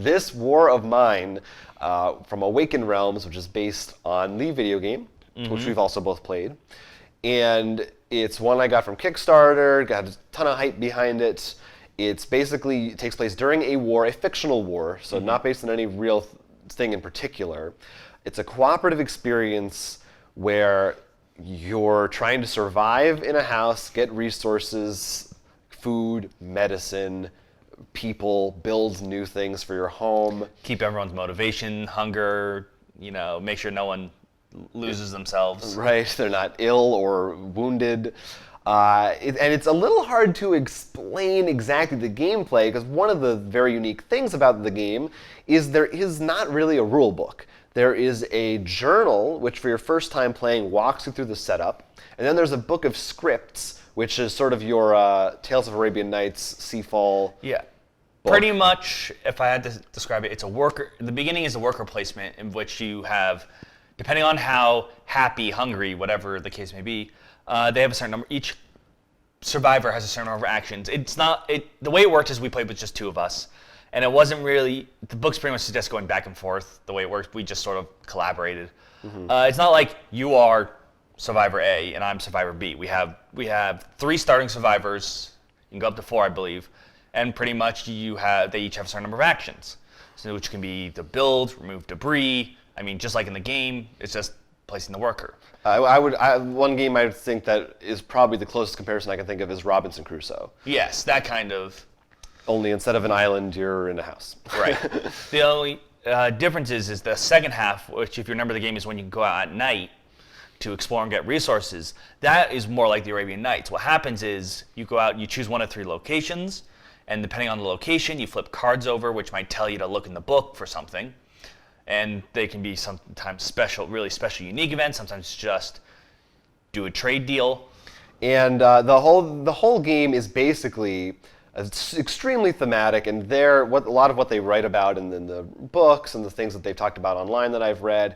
This War of Mine from Awakened Realms, which is based on the video game, which we've also both played. And it's one I got from Kickstarter, got a ton of hype behind it. It's basically, it takes place during a war, a fictional war, so not based on any real thing in particular. It's a cooperative experience where you're trying to survive in a house, get resources, food, medicine, people, build new things for your home. Keep everyone's motivation, hunger, make sure no one loses themselves. Right, they're not ill or wounded. And it's a little hard to explain exactly the gameplay, because one of the very unique things about the game is there is not really a rule book. There is a journal, which for your first time playing walks you through the setup, and then there's a book of scripts, which is sort of your Tales of Arabian Nights, Seafall. Yeah. book. Pretty much, if I had to describe it, it's a worker. The beginning is a worker placement in which you have, depending on how happy, hungry, whatever the case may be, they have a certain number. Each survivor has a certain number of actions. It's not. The way it worked is we played with just two of us, and it wasn't really. The book's pretty much just going back and forth. The way it worked, we just sort of collaborated. It's not like you are Survivor A and I'm Survivor B. We have 3 starting survivors. You can go up to 4, I believe, and pretty much they each have a certain number of actions, so which can be to build, remove debris. I mean, just like in the game, it's just placing the worker. One game I think that is probably the closest comparison I can think of is Robinson Crusoe. Yes, that kind of. Only instead of an island, you're in a house. Right. The only difference is the second half, which if you remember the game is when you can go out at night to explore and get resources. That is more like the Arabian Nights. What happens is you go out, you choose 1 of 3 locations, and depending on the location, you flip cards over, which might tell you to look in the book for something. And they can be sometimes special, really special, unique events. Sometimes just do a trade deal. And the whole game is basically extremely thematic, and a lot of what they write about in the books and the things that they've talked about online that I've read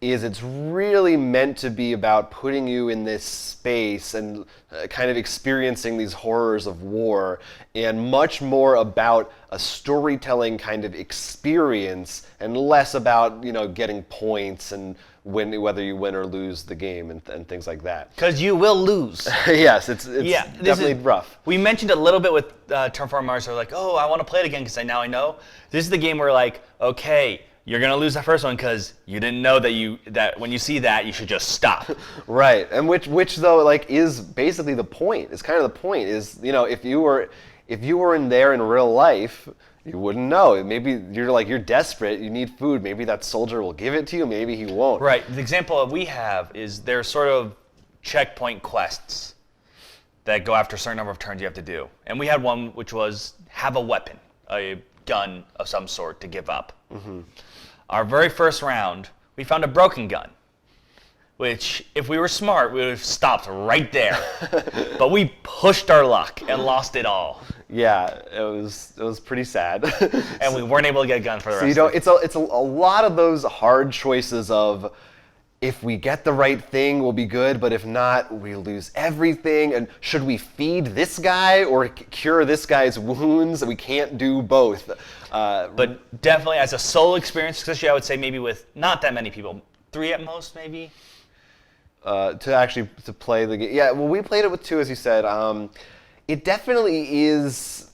is it's really meant to be about putting you in this space and kind of experiencing these horrors of war, and much more about a storytelling kind of experience and less about getting points and whether you win or lose the game and things like that. Because you will lose. Yes, it's definitely rough. We mentioned a little bit with Terraform Mars. So like, oh, I want to play it again because now I know. This is the game where like, okay, you're gonna lose that first one because you didn't know that when you see that you should just stop. Right, and which though like is basically the point. It's kind of the point is if you were in there in real life, you wouldn't know. Maybe you're desperate, you need food. Maybe that soldier will give it to you. Maybe he won't. Right. The example that we have is there's sort of checkpoint quests that go after a certain number of turns you have to do, and we had one which was have a weapon, a gun of some sort to give up. Our very first round, we found a broken gun, which, if we were smart, we would have stopped right there. But we pushed our luck and lost it all. Yeah, it was pretty sad. And we weren't able to get a gun for the rest of it. It's a lot of those hard choices of, if we get the right thing, we'll be good, but if not, we lose everything. And should we feed this guy or cure this guy's wounds? We can't do both. But definitely, as a solo experience, especially I would say maybe with not that many people, 3 at most, maybe. To play the game. Yeah, well, we played it with 2, as you said. It definitely is.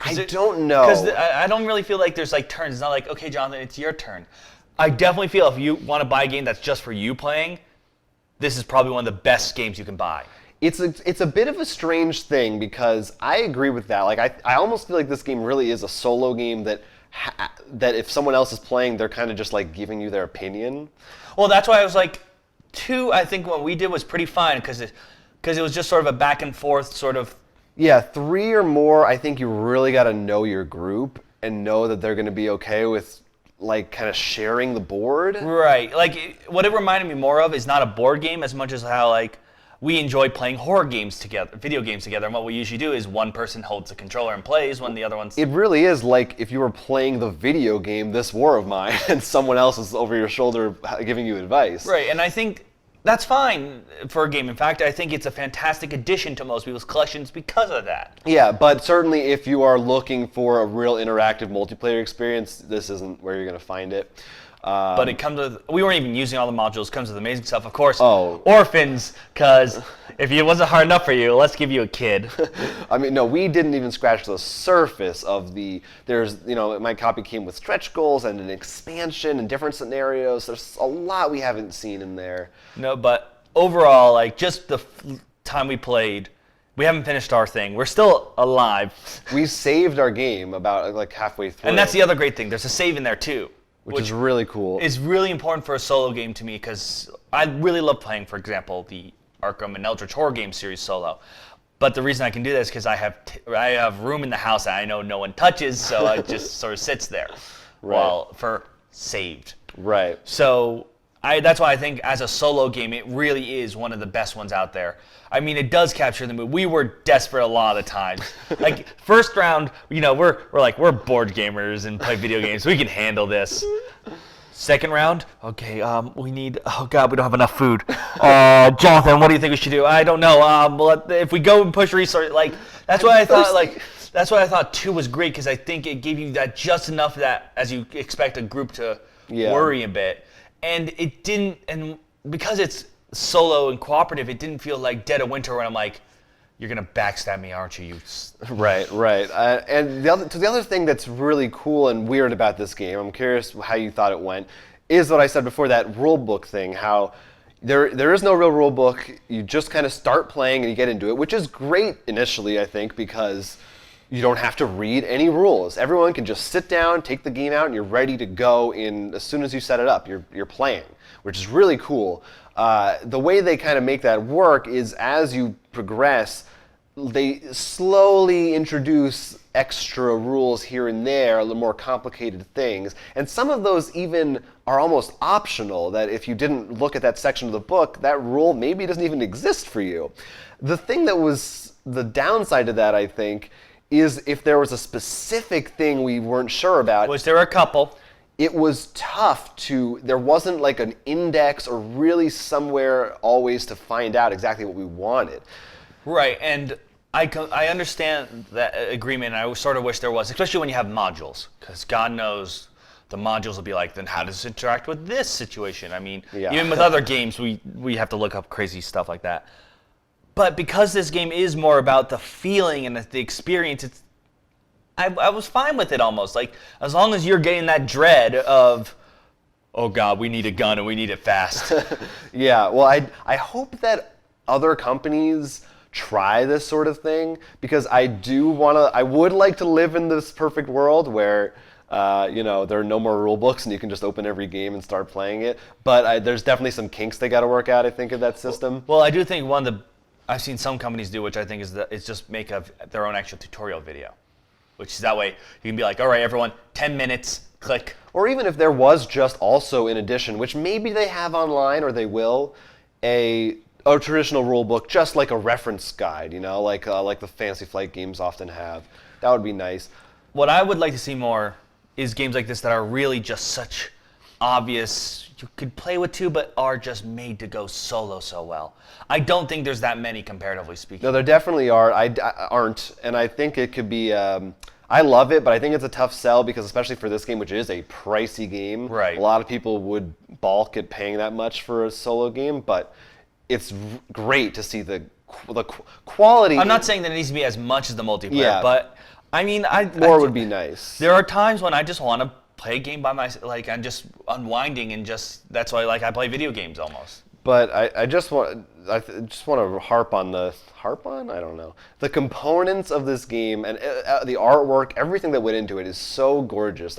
I don't know. Because I don't really feel like there's like turns. It's not like, okay, Jonathan, it's your turn. I definitely feel if you want to buy a game that's just for you playing, this is probably one of the best games you can buy. It's a bit of a strange thing, because I agree with that. Like I almost feel like this game really is a solo game that if someone else is playing, they're kind of just like giving you their opinion. Well, that's why I was like, 2. I think what we did was pretty fine because it was just sort of a back and forth sort of. Yeah, 3 or more. I think you really got to know your group and know that they're going to be okay with like kind of sharing the board. Right. Like what it reminded me more of is not a board game as much as how like we enjoy playing horror games together, video games together, and what we usually do is one person holds the controller and plays when the other one's... It really is like if you were playing the video game This War of Mine and someone else is over your shoulder giving you advice. Right, and I think that's fine for a game. In fact, I think it's a fantastic addition to most people's collections because of that. Yeah, but certainly if you are looking for a real interactive multiplayer experience, this isn't where you're going to find it. But it comes with, we weren't even using all the modules. It comes with amazing stuff. Of course, Oh. orphans, because if it wasn't hard enough for you, let's give you a kid. I mean, no, we didn't even scratch the surface of my copy came with stretch goals and an expansion and different scenarios. There's a lot we haven't seen in there. No, but overall, like, just the time we played, we haven't finished our thing. We're still alive. We saved our game about like halfway through. And that's the other great thing. There's a save in there, too. Which is really cool. Is really important for a solo game to me because I really love playing, for example, the Arkham and Eldritch horror game series solo. But the reason I can do that is because I have room in the house that I know no one touches, so it just sort of sits there for saved. Right. So that's why I think as a solo game, it really is one of the best ones out there. I mean, it does capture the mood. We were desperate a lot of times. Like, first round, we're board gamers and play video games. We can handle this. Second round, okay, we need, oh God, we don't have enough food. Jonathan, what do you think we should do? I don't know. If we go and push resources, that's why I thought 2 was great, because I think it gave you that just enough that as you expect a group to worry a bit. And it didn't, and because it's solo and cooperative, it didn't feel like Dead of Winter when I'm like, you're gonna backstab me, aren't you? Right. And the other thing that's really cool and weird about this game, I'm curious how you thought it went, is what I said before, that rule book thing. How there is no real rule book. You just kind of start playing and you get into it, which is great initially, I think, because you don't have to read any rules. Everyone can just sit down, take the game out, and you're ready to go in as soon as you set it up. You're playing, which is really cool. The way they kind of make that work is as you progress, they slowly introduce extra rules here and there, a little more complicated things. And some of those even are almost optional, that if you didn't look at that section of the book, that rule maybe doesn't even exist for you. The thing that was the downside to that, I think, is if there was a specific thing we weren't sure about. Was there a couple? It was tough there wasn't like an index or really somewhere always to find out exactly what we wanted. Right, and I understand that agreement, and I sort of wish there was, especially when you have modules, because God knows the modules will be like, then how does it interact with this situation? I mean, even with other games, we have to look up crazy stuff like that. But because this game is more about the feeling and the experience, I was fine with it almost. Like, as long as you're getting that dread of, oh God, we need a gun and we need it fast. Yeah, well, I hope that other companies try this sort of thing, because I would like to live in this perfect world where there are no more rule books and you can just open every game and start playing it. But there's definitely some kinks they got to work out, I think, of that system. Well, I do think I've seen some companies do, which I think is just make their own actual tutorial video. Which is that way you can be like, all right, everyone, 10 minutes, click. Or even if there was just also in addition, which maybe they have online or they will, a traditional rule book, just like a reference guide, like the Fantasy Flight games often have. That would be nice. What I would like to see more is games like this that are really just such obvious, you could play with 2, but are just made to go solo so well. I don't think there's that many, comparatively speaking. No, there definitely aren't, and I think it could be. I love it, but I think it's a tough sell, because especially for this game, which is a pricey game, right. A lot of people would balk at paying that much for a solo game, but it's great to see the quality. I'm not saying that it needs to be as much as the multiplayer, but I mean, more would be nice. There are times when I just want to play a game by myself, like I'm just unwinding, and that's why I play video games almost. But I just want to harp on I don't know, the components of this game and the artwork, everything that went into it is so gorgeous.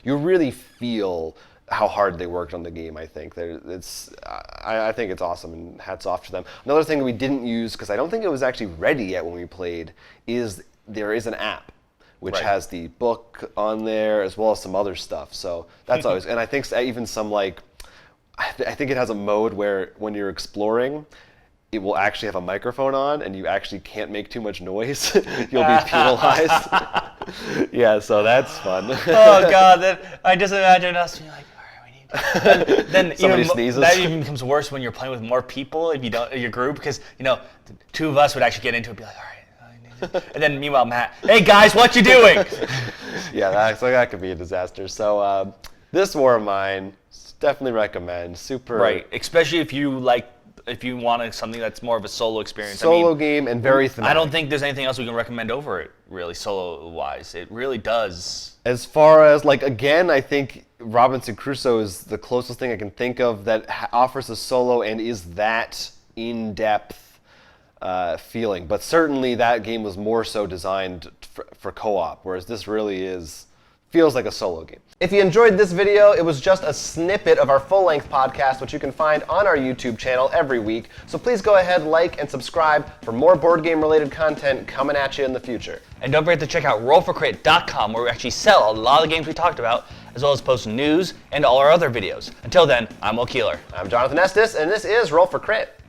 You really feel how hard they worked on the game. I think I think it's awesome, and hats off to them. Another thing we didn't use, because I don't think it was actually ready yet when we played, is there is an app which has the book on there as well as some other stuff. So that's always, and I think even some I think it has a mode where when you're exploring, it will actually have a microphone on, and you actually can't make too much noise. You'll be penalized. Yeah, so that's fun. Oh God, I just imagine us being like, all right, we need then Somebody sneezes. that even becomes worse when you're playing with more people if you don't your group, because two of us would actually get into it and be like, all right. And then meanwhile Matt, hey guys, what you doing? Yeah, that could be a disaster. So this War of Mine, definitely recommend. Super. Right, especially if you wanted something that's more of a solo experience. Solo game and very thematic. I don't think there's anything else we can recommend over it, really, solo-wise. It really does. As far as, again, I think Robinson Crusoe is the closest thing I can think of that offers a solo and is that in-depth feeling. But certainly that game was more so designed for co-op, whereas this really feels like a solo game. If you enjoyed this video, it was just a snippet of our full-length podcast, which you can find on our YouTube channel every week. So please go ahead, like, and subscribe for more board game-related content coming at you in the future. And don't forget to check out rollforcrit.com, where we actually sell a lot of the games we talked about, as well as post news and all our other videos. Until then, I'm Will Keeler. I'm Jonathan Estes, and this is Roll for Crit.